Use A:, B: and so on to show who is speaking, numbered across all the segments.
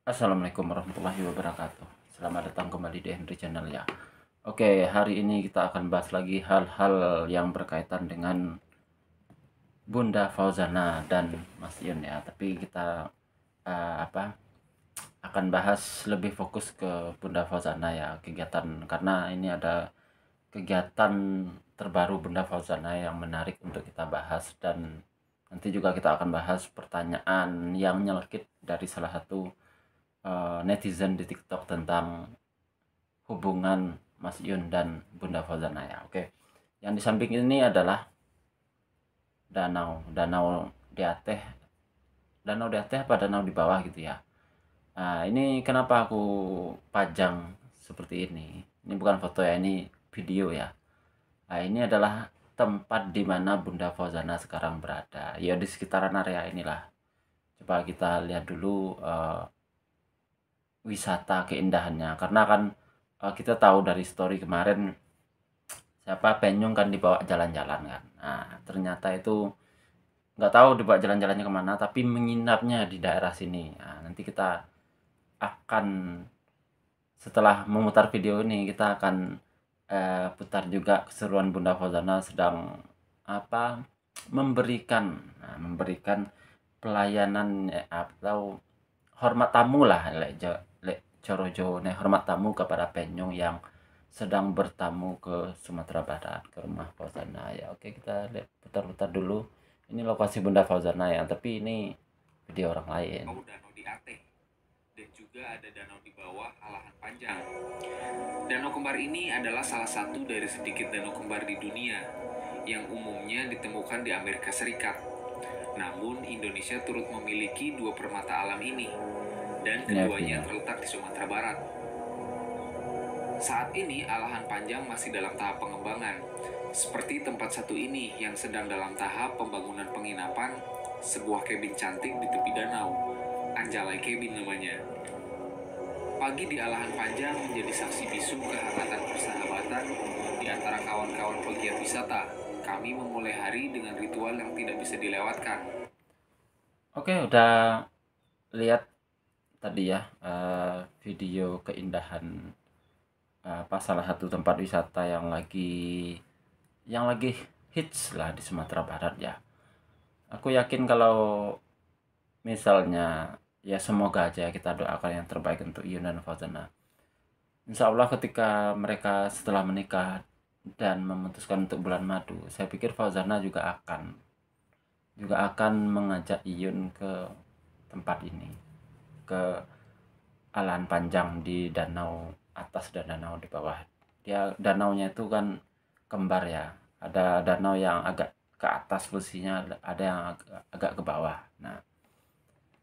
A: Assalamualaikum warahmatullahi wabarakatuh. Selamat datang kembali di Henry Channel ya. Oke, hari ini kita akan bahas lagi hal-hal yang berkaitan dengan Bunda Fauzana dan Mas Yun ya. Tapi kita akan bahas lebih fokus ke Bunda Fauzana ya, kegiatan, karena ini ada kegiatan terbaru Bunda Fauzana yang menarik untuk kita bahas, dan nanti juga kita akan bahas pertanyaan yang nyelekit dari salah satu netizen di TikTok tentang hubungan Mas Yun dan Bunda Fauzana ya. Oke. Yang di samping ini adalah danau di Ateh. Danau di Ateh apa danau di bawah gitu ya. Nah, ini kenapa aku pajang seperti ini? Ini bukan foto ya, ini video ya. Nah, ini adalah tempat di mana Bunda Fauzana sekarang berada. Ya di sekitaran area inilah. Coba kita lihat dulu wisata keindahannya, karena kan kita tahu dari story kemarin siapa Penyung kan dibawa jalan-jalan kan. Nah, ternyata itu nggak tahu dibawa jalan-jalannya kemana, tapi menginapnya di daerah sini. Nah, nanti kita akan, setelah memutar video ini, kita akan putar juga keseruan Bunda Fauzana sedang memberikan pelayanan atau hormat tamu lah, lek coro Jawa hormat tamu kepada Penyung yang sedang bertamu ke Sumatera Barat, ke rumah Fauzana ya. Oke, kita lihat, putar-putar dulu. Ini lokasi Bunda Fauzana ya, tapi ini video orang lain.
B: Danau di Ateh, dan juga ada danau di bawah Alahan Panjang. Danau kembar ini adalah salah satu dari sedikit danau kembar di dunia yang umumnya ditemukan di Amerika Serikat. Namun Indonesia turut memiliki dua permata alam ini, dan keduanya terletak di Sumatera Barat. Saat ini Alahan Panjang masih dalam tahap pengembangan, seperti tempat satu ini yang sedang dalam tahap pembangunan penginapan, sebuah cabin cantik di tepi danau, Anjalai Cabin namanya. Pagi di Alahan Panjang menjadi saksi bisu kehangatan persahabatan di antara kawan-kawan pegiat wisata. Kami memulai hari dengan ritual yang tidak bisa dilewatkan.
A: Oke, udah lihat tadi ya video keindahan salah satu tempat wisata yang lagi hits lah di Sumatera Barat ya. Aku yakin kalau misalnya, ya semoga aja kita doakan yang terbaik untuk Yun dan Fauzana. Insya Allah ketika mereka setelah menikah dan memutuskan untuk bulan madu, saya pikir Fauzana juga akan mengajak Yun ke tempat ini, ke Alahan Panjang di danau atas dan danau di bawah. Dia danaunya itu kan kembar ya, ada danau yang agak ke atas posisinya, ada yang agak ke bawah. Nah,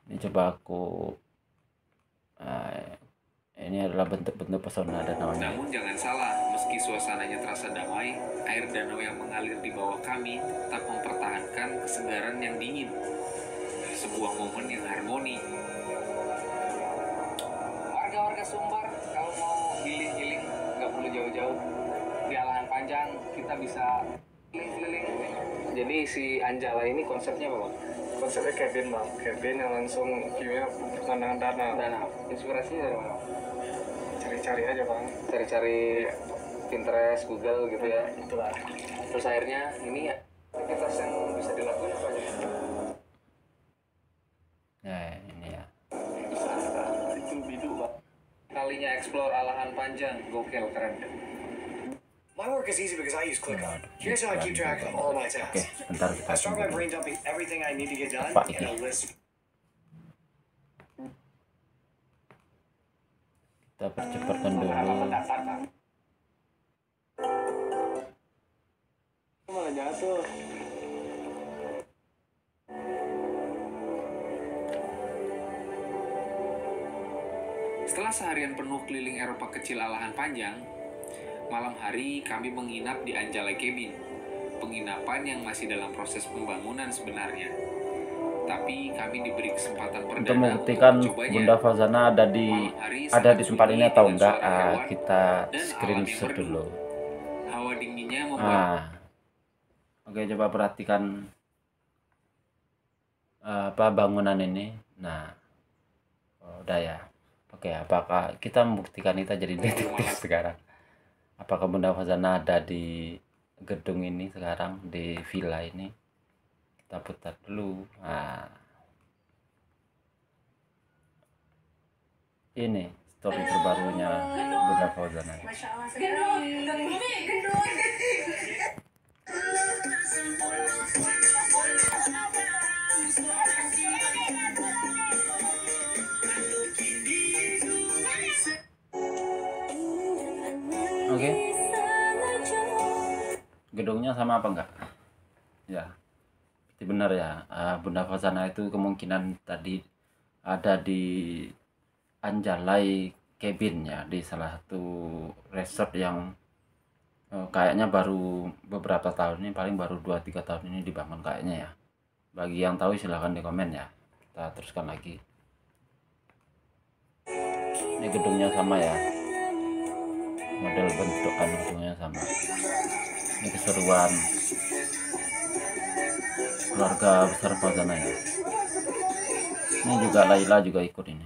A: ini coba aku ini adalah bentuk-bentuk pesona danaunya.
B: Namun jangan salah, meski suasananya terasa damai, air danau yang mengalir di bawah kami tetap mempertahankan kesegaran yang dingin. Sebuah momen yang harmoni. Warga-warga Sumbar, kalau mau healing-healing, nggak perlu jauh-jauh. Di Alahan Panjang, kita bisa keliling-keliling. Jadi si Anjala ini konsepnya apa, Bang?
C: Konsepnya cabin, Bang. Cabin yang langsung view-nya pemandangan danau.
B: Danau. Inspirasinya dari mana?
C: Cari-cari aja, Bang.
B: Cari-cari Pinterest, Google gitu ya.
C: Itulah.
B: Terus akhirnya ini ya, aktivitas yang bisa dilakukan apa aja?
A: Ini ya.
C: Itu bidu, Bang.
B: Kalinya explore Alahan Panjang, gokil, keren.
D: My work is easy because I use ClickUp. Here's how I keep track of all my tasks.
A: Oke, bentar kita
D: I start my
A: tunggu.
D: brain dumping everything I need to get done
A: Apa
D: in a
A: ini?
D: list.
A: Kita percepatkan dulu.
C: Malah jatuh.
B: Setelah seharian penuh keliling Eropa kecil Alahan Panjang, malam hari kami menginap di Anjalai Cabin, penginapan yang masih dalam proses pembangunan sebenarnya. Tapi kami diberi kesempatan
A: Untuk
B: perdana
A: membuktikan
B: mencobanya.
A: Bunda Fauzana ada di tempat ini atau enggak, kita screenshot dulu.
B: Hawa dinginnya membuat
A: Oke, coba perhatikan bangunan ini. Nah, udah ya. Oke, apakah kita membuktikan kita jadi detektif sekarang? Apakah Bunda Fazana ada di gedung ini sekarang, di villa ini? Kita putar dulu. Nah, ini story terbarunya Bunda Fazana. Oke. Gedungnya sama apa enggak? Ya, itu benar ya. Bunda Fazana itu kemungkinan tadi ada di Anjalai Cabin ya, di salah satu resort yang kayaknya baru beberapa tahun ini, paling baru 2-3 tahun ini dibangun kayaknya ya. Bagi yang tahu silahkan di komen ya. Kita teruskan lagi. Ini gedungnya sama ya, model bentukan gedungnya sama. Ini keseruan keluarga besar Fazana ya. Ini juga Laila juga ikut ini.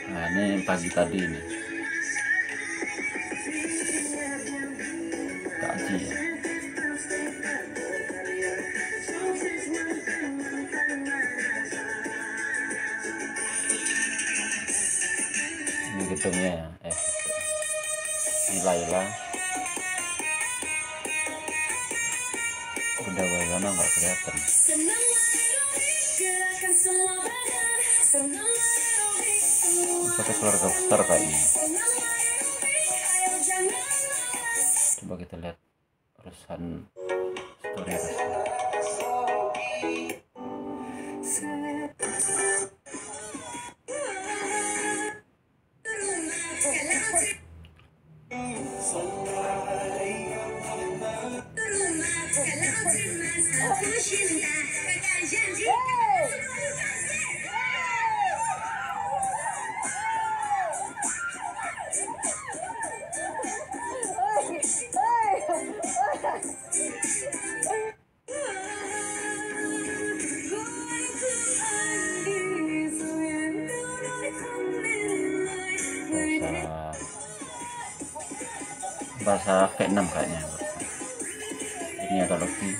A: Nah, ini pagi tadi ini Kak Ji ya. Ini gedungnya ya. Ini Laila. Bunda Fazana nggak kelihatan. Satu keluarga besar kayaknya. Coba kita lihat urusan story Ruslan. bahasa Vietnam kayaknya. Ini ada Loki,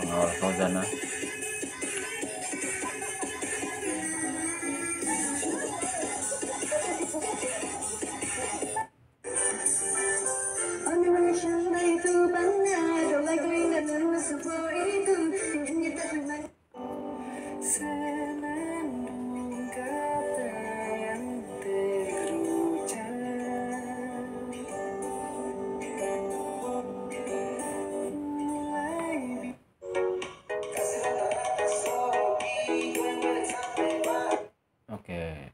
A: pengawal Fazana. Oke,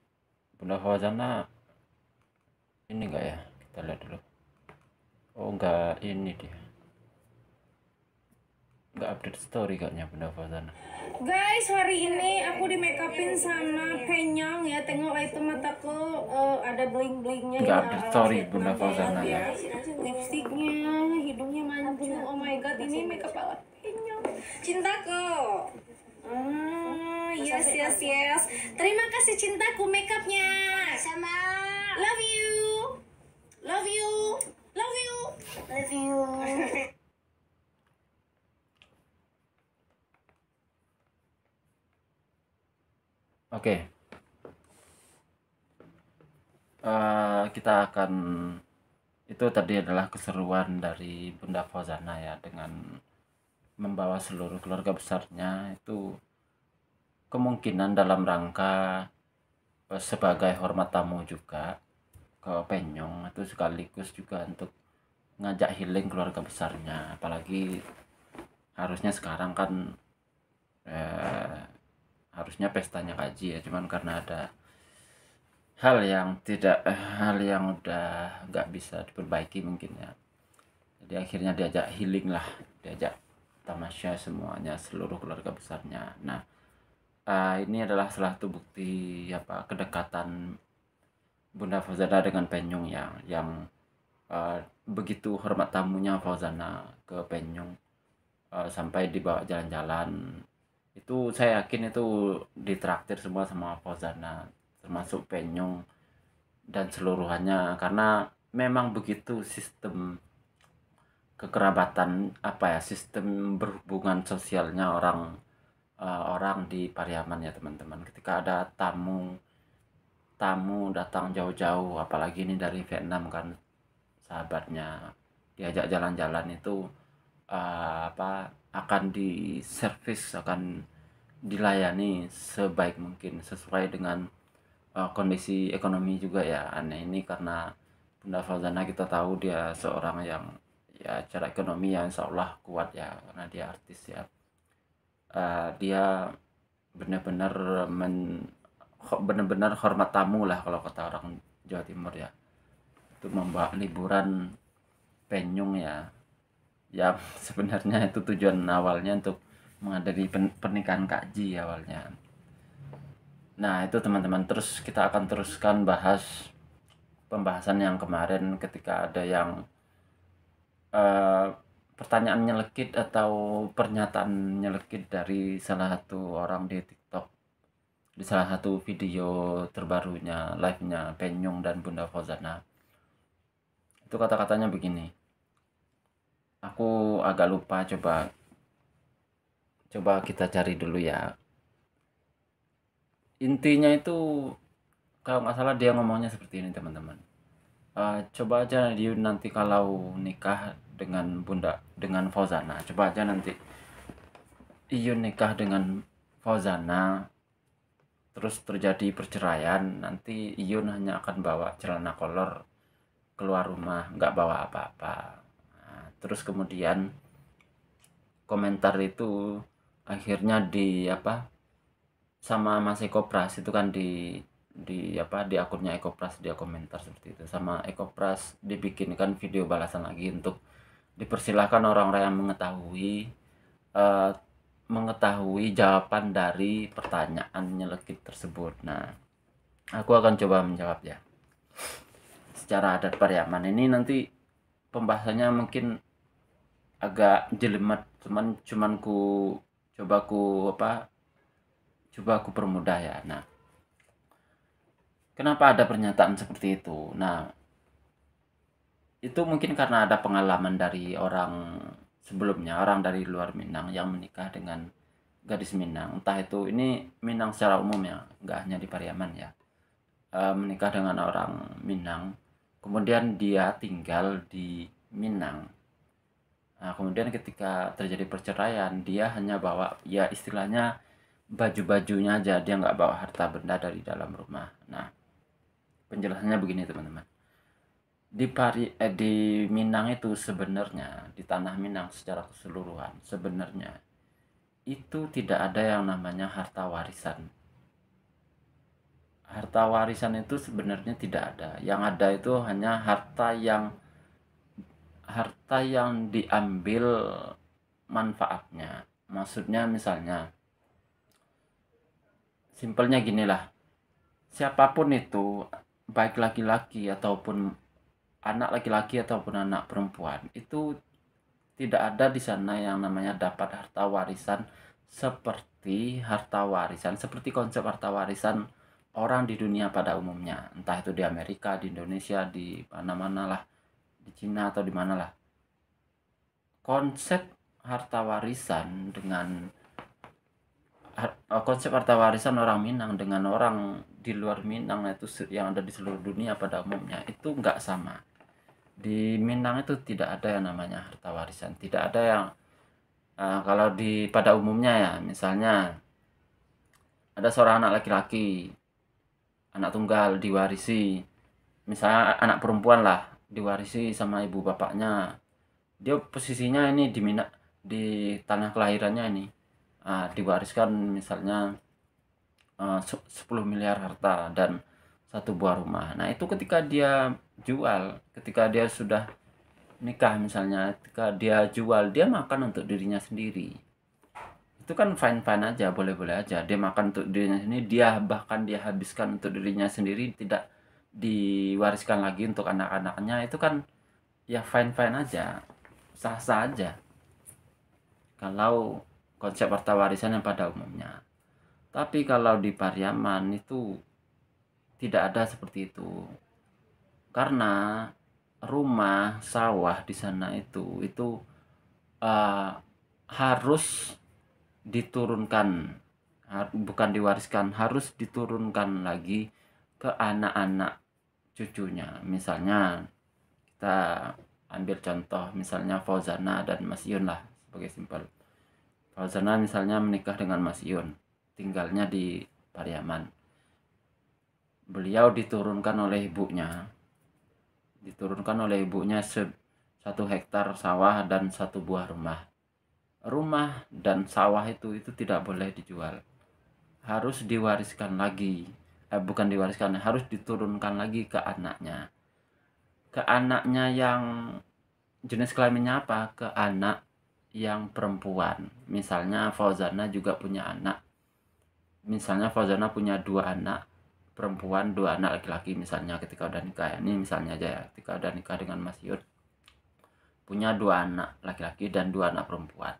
A: Bunda Fazana ini enggak ya? Kita lihat dulu. Oh enggak, ini dia. Enggak update story kayaknya Bunda Fazana.
E: Guys, hari ini aku di make upin sama Penyong ya. Tengok itu mataku ada bling-blingnya.
A: Enggak
E: ya.
A: update story Bunda Fazana ya.
E: Lipstiknya, hidungnya mancung. Oh my god, ini make up ala Penyong. Cintaku. Yes, yes, yes. Terima kasih cintaku make upnya. Sama. Love you. Love you. Love you. Love you.
A: Oke. Kita akan, itu tadi adalah keseruan dari Bunda Fazana ya, dengan membawa seluruh keluarga besarnya, itu kemungkinan dalam rangka sebagai hormat tamu juga ke Penyong, itu sekaligus juga untuk ngajak healing keluarga besarnya. Apalagi harusnya sekarang kan harusnya pestanya Kaji ya, cuman karena ada hal yang udah nggak bisa diperbaiki mungkin ya, jadi akhirnya diajak healing lah, diajak tamasya semuanya, seluruh keluarga besarnya. Nah, ini adalah salah satu bukti kedekatan Bunda Fazana dengan Penyong ya, yang begitu hormat tamunya Fazana ke Penyong, sampai dibawa jalan-jalan Itu saya yakin itu ditraktir semua sama Fauzana, termasuk Penyung dan seluruhannya, karena memang begitu sistem kekerabatan, apa ya, sistem berhubungan sosialnya orang di Pariaman ya teman-teman. Ketika ada tamu datang jauh-jauh, apalagi ini dari Vietnam kan, sahabatnya, diajak jalan-jalan itu akan diservis, akan dilayani sebaik mungkin sesuai dengan kondisi ekonomi juga ya. Aneh ini karena Bunda Fauzana kita tahu dia seorang yang ya secara ekonomi ya insya Allah kuat ya, karena dia artis ya. Dia benar-benar benar-benar hormat tamu lah kalau kata orang Jawa Timur ya, untuk membawa liburan Penyung ya, yang sebenarnya itu tujuan awalnya untuk menghadiri pernikahan Kak Ji awalnya. Nah itu teman-teman, terus kita akan teruskan bahas pembahasan yang kemarin ketika ada yang pertanyaan nyelekit atau pernyataan nyelekit dari salah satu orang di TikTok, di salah satu video terbarunya, live-nya Penyung dan Bunda Fauzana. Itu kata-katanya begini, aku agak lupa, coba kita cari dulu ya. Intinya itu kalau nggak salah dia ngomongnya seperti ini teman-teman. Coba aja Yun nanti kalau nikah dengan Fauzana, coba aja nanti Iyun nikah dengan Fauzana terus terjadi perceraian, nanti Iyun hanya akan bawa celana kolor keluar rumah, nggak bawa apa-apa. Nah, terus kemudian komentar itu akhirnya sama Mas Ekopras itu kan di akunnya Ekopras dia komentar seperti itu, sama Ekopras dibikinkan video balasan lagi untuk dipersilahkan orang-orang yang mengetahui jawaban dari pertanyaan nyelekit tersebut. Nah, aku akan coba menjawab ya. Secara adat Pariaman ini nanti pembahasannya mungkin agak jelimet, cuman coba aku permudah ya. Nah, kenapa ada pernyataan seperti itu? Nah, itu mungkin karena ada pengalaman dari orang sebelumnya, orang dari luar Minang yang menikah dengan gadis Minang, entah itu ini Minang secara umum ya, nggak hanya di Pariaman ya, menikah dengan orang Minang, kemudian dia tinggal di Minang. Nah, kemudian ketika terjadi perceraian, dia hanya bawa ya istilahnya baju-bajunya aja, dia nggak bawa harta benda dari dalam rumah. Nah, penjelasannya begini teman-teman. Di Minang itu sebenarnya, di tanah Minang secara keseluruhan, sebenarnya itu tidak ada yang namanya harta warisan. Harta warisan itu sebenarnya tidak ada. Yang ada itu hanya harta yang diambil manfaatnya. Maksudnya misalnya, simpelnya ginilah, siapapun itu, baik laki-laki ataupun anak laki-laki ataupun anak perempuan, itu tidak ada di sana yang namanya dapat harta warisan seperti konsep harta warisan orang di dunia pada umumnya, entah itu di Amerika, di Indonesia, di mana-mana lah, di Cina atau di mana lah. Konsep harta warisan orang Minang dengan orang di luar Minang itu yang ada di seluruh dunia pada umumnya itu nggak sama. Di Minang itu tidak ada yang namanya harta warisan, tidak ada yang kalau pada umumnya ya, misalnya ada seorang anak laki-laki, anak tunggal diwarisi, misalnya anak perempuan lah diwarisi sama ibu bapaknya, dia posisinya ini di tanah kelahirannya ini diwariskan misalnya 10 miliar harta dan 1 buah rumah. Nah itu ketika dia sudah nikah misalnya, ketika dia jual, dia makan untuk dirinya sendiri, itu kan fine aja, boleh aja dia makan untuk dirinya sendiri, dia habiskan untuk dirinya sendiri, tidak diwariskan lagi untuk anak-anaknya, itu kan ya fine aja, sah aja. Kalau konsep harta warisan yang pada umumnya. Tapi kalau di Pariaman itu tidak ada seperti itu. Karena rumah, sawah di sana itu harus diturunkan, bukan diwariskan, harus diturunkan lagi ke anak-anak cucunya. Misalnya kita ambil contoh, misalnya Fauzana dan Mas Yun lah sebagai simpel. Fauzana misalnya menikah dengan Mas Yun, tinggalnya di Pariaman. Beliau diturunkan oleh ibunya 1 hektar sawah dan 1 buah rumah. Rumah dan sawah itu tidak boleh dijual, harus diwariskan lagi. Bukan diwariskan, harus diturunkan lagi ke anaknya. Ke anaknya yang jenis kelaminnya apa? Ke anak yang perempuan. Misalnya Fauzana juga punya anak. Misalnya Fauzana punya 2 anak perempuan, 2 anak laki-laki misalnya ketika udah nikah. Ini misalnya aja ya, ketika udah nikah dengan Mas Yud, punya 2 anak laki-laki dan 2 anak perempuan.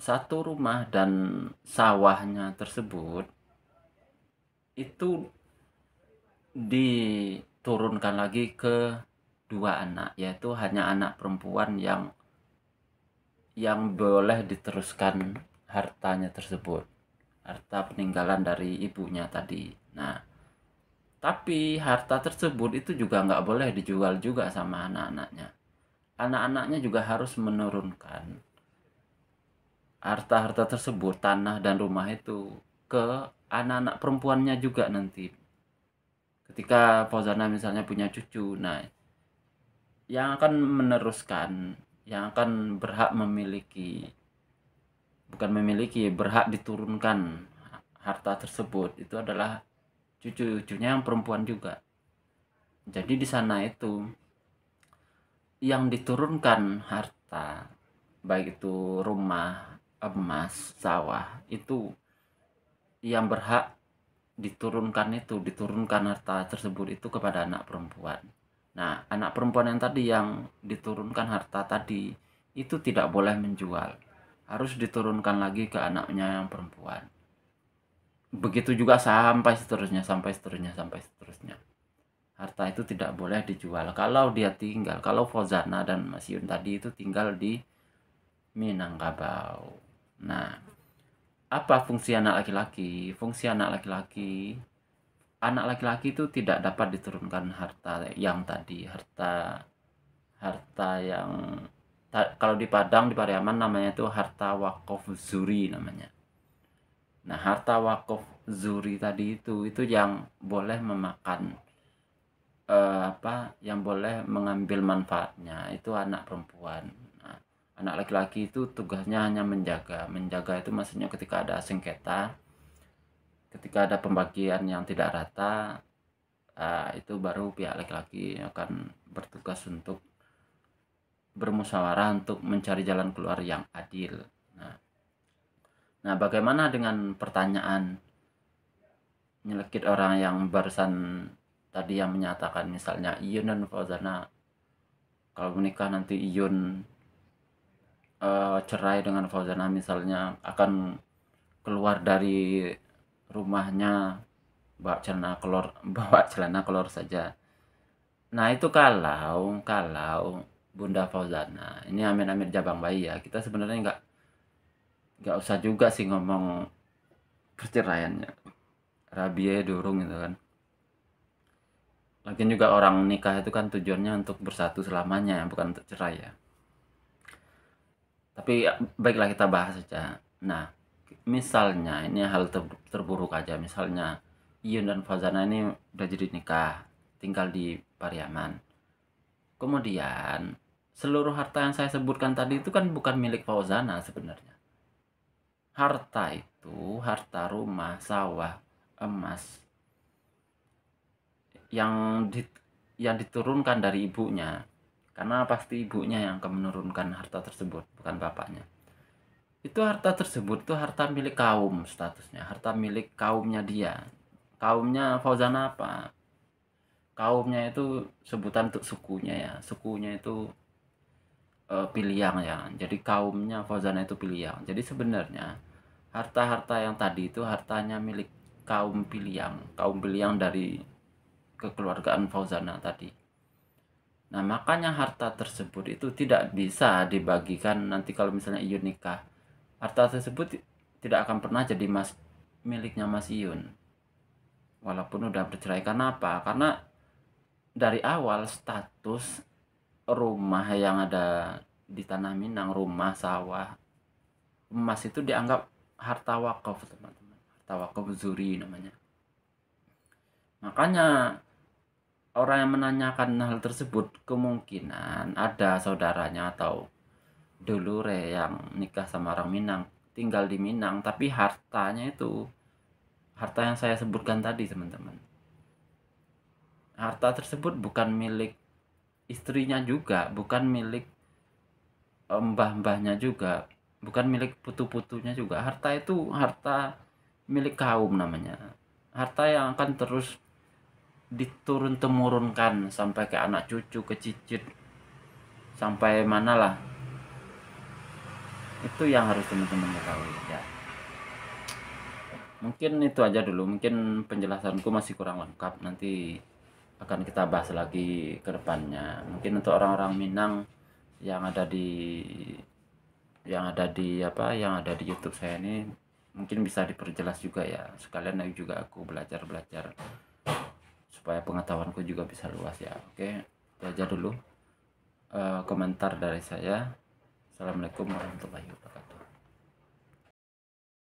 A: 1 rumah dan sawahnya tersebut itu diturunkan lagi ke 2 anak, yaitu hanya anak perempuan yang boleh diteruskan hartanya tersebut, harta peninggalan dari ibunya tadi. Nah, tapi harta tersebut itu juga nggak boleh dijual juga sama anak-anaknya. Anak-anaknya juga harus menurunkan harta-harta tersebut, tanah dan rumah itu, ke anak-anak perempuannya juga nanti. Ketika Fauzana misalnya punya cucu, nah yang akan meneruskan, yang akan berhak berhak diturunkan harta tersebut itu adalah cucu-cucunya yang perempuan juga. Jadi di sana itu yang diturunkan harta, baik itu rumah, emas, sawah, itu yang berhak diturunkan harta tersebut itu kepada anak perempuan. Nah, anak perempuan yang tadi yang diturunkan harta tadi itu tidak boleh menjual, harus diturunkan lagi ke anaknya yang perempuan. Begitu juga sampai seterusnya. Harta itu tidak boleh dijual kalau Fauzana dan Mas Yun tadi itu tinggal di Minangkabau. Nah, apa fungsi anak laki-laki? Fungsi anak laki-laki itu tidak dapat diturunkan harta yang tadi, harta yang kalau di Padang, di Pariaman namanya itu harta wakaf zuri namanya. Nah, harta wakaf zuri tadi itu yang boleh memakan yang boleh mengambil manfaatnya itu anak perempuan. Nah, anak laki-laki itu tugasnya hanya menjaga itu maksudnya ketika ada sengketa, ketika ada pembagian yang tidak rata, itu baru pihak laki-laki akan bertugas untuk bermusyawarah untuk mencari jalan keluar yang adil. Nah, bagaimana dengan pertanyaan nyelekit orang yang barusan tadi yang menyatakan misalnya Iyun dan Fauzana kalau menikah nanti Iyun cerai dengan Fauzana misalnya, akan keluar dari rumahnya bawa celana kolor saja. Nah, itu kalau Bunda Fauzana ini amit-amit jabang bayi ya, kita sebenarnya nggak usah juga sih ngomong perceraiannya, Rabia durung gitu kan. Lagian juga orang nikah itu kan tujuannya untuk bersatu selamanya, bukan untuk cerai ya. Tapi baiklah kita bahas saja. Nah, misalnya ini hal terburuk aja, misalnya Iyun dan Fauzana ini udah jadi nikah, tinggal di Pariaman. Kemudian seluruh harta yang saya sebutkan tadi itu kan bukan milik Fauzana sebenarnya. Harta itu, harta rumah, sawah, emas yang diturunkan dari ibunya, karena pasti ibunya yang akan menurunkan harta tersebut, bukan bapaknya. Itu harta tersebut itu harta milik kaum, statusnya harta milik kaumnya dia. Kaumnya Fauzana apa? Kaumnya itu sebutan untuk sukunya ya. Sukunya itu Piliang ya. Jadi kaumnya Fauzana itu Piliang. Jadi sebenarnya harta-harta yang tadi itu hartanya milik kaum Piliang dari kekeluargaan Fauzana tadi. Nah, makanya harta tersebut itu tidak bisa dibagikan nanti kalau misalnya Iyun nikah. Harta tersebut tidak akan pernah jadi miliknya Mas Iyun. Walaupun udah bercerai. Karena apa? Karena dari awal status rumah yang ada di Tanah Minang, rumah, sawah, emas itu dianggap harta wakaf, teman-teman. Harta wakaf zuri namanya. Makanya orang yang menanyakan hal tersebut kemungkinan ada saudaranya atau dulure yang nikah sama orang Minang, tinggal di Minang, tapi hartanya itu harta yang saya sebutkan tadi, teman-teman. Harta tersebut bukan milik istrinya juga, bukan milik mbah-mbahnya juga, bukan milik putu-putunya juga. Harta itu harta milik kaum namanya. Harta yang akan terus diturun-temurunkan sampai ke anak cucu, ke cicit, sampai mana lah. Itu yang harus teman-teman ketahui ya. Mungkin itu aja dulu. Mungkin penjelasanku masih kurang lengkap. Nanti akan kita bahas lagi ke depannya. Mungkin untuk orang-orang Minang yang ada di YouTube saya ini mungkin bisa diperjelas juga ya. Sekalian juga aku belajar supaya pengetahuanku juga bisa luas ya. Oke, itu aja dulu komentar dari saya. Assalamualaikum warahmatullahi wabarakatuh.